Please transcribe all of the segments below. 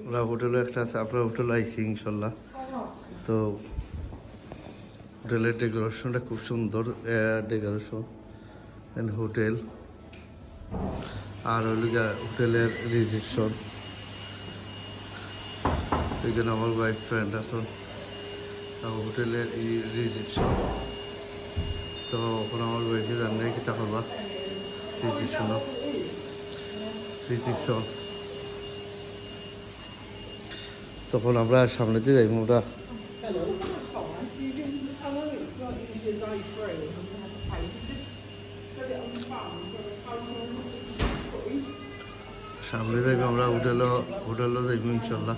আমরা হোটেলে একটা আছে, আমরা হোটেলে আইছি ইনশাল্লাহ। তো হোটেলের ডেকোরেশনটা খুব সুন্দর, ডেকোরেশন অ্যান্ড হোটেল। আর হইল হোটেলের রিসেপশন। এখানে আমার ওয়াইফ ফ্রেন্ড আছেন, হোটেলের এই রিসেপশন। তো ওখানে আমার ওয়াইফে জানে কি তা করবা রিসেপশন। তখন আমরা সামনে দিয়ে যাই আমরা। সামনে যাইব আমরা হোটেলও যাইব ইনশাল্লাহ।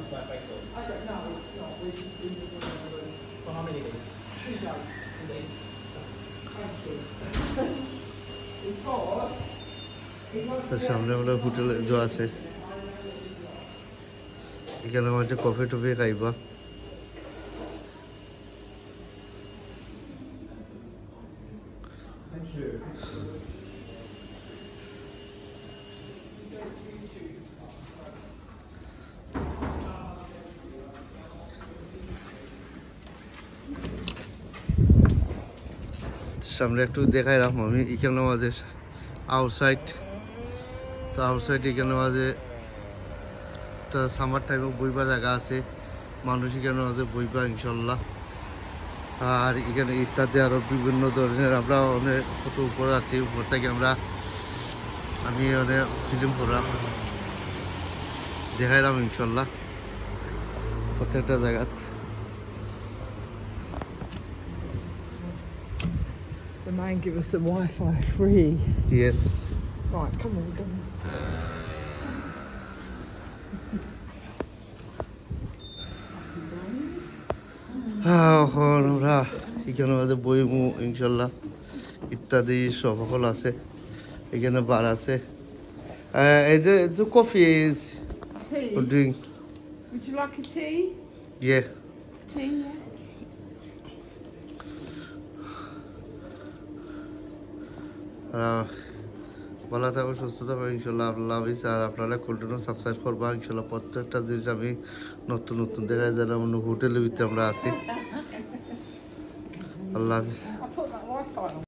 সামনে আমরা হোটেলে যা আছে, এখানে আমাদের কফি টফি খাইবা। সামনে একটু দেখাইলাম আমি, এখানে আমাদের আউটসাইড। তো আউটসাইড এখানে মাঝে সামার টাইমে বইবা জায়গা আছে, মানুষ এখানে মাঝে বইবা ইনশাল্লাহ। আর এখানে ইত্যাদি আরো বিভিন্ন ধরনের আমরা অনেক কত উপরে আছি, উপর থেকে আমি অনেক ফিল্ম করলাম, দেখাইলাম ইনশাল্লাহ প্রত্যেকটা জায়গা। The man give us the Wi-Fi free. Yes. Right, come on, go. এখন আমরা এখানে আমাদের বইমু ইনশাল্লাহ ইত্যাদি সকল আছে। এখানে বার আছে। The coffee is Tea? drink. Would you like a tea? Yeah. Tea, yeah. ভালো থাকো, সুস্থ থাকো ইনশাল্লাহ। আল্লাহ হাফিজ। আর আপনারা কন্টিনিউ সাবস্ক্রাইব করবা ইনশাল্লাহ। প্রত্যেকটা জিনিস আমি নতুন নতুন দেখাই যারা হোটেলের ভিতরে আমরা আছি। আল্লাহ হাফিজ।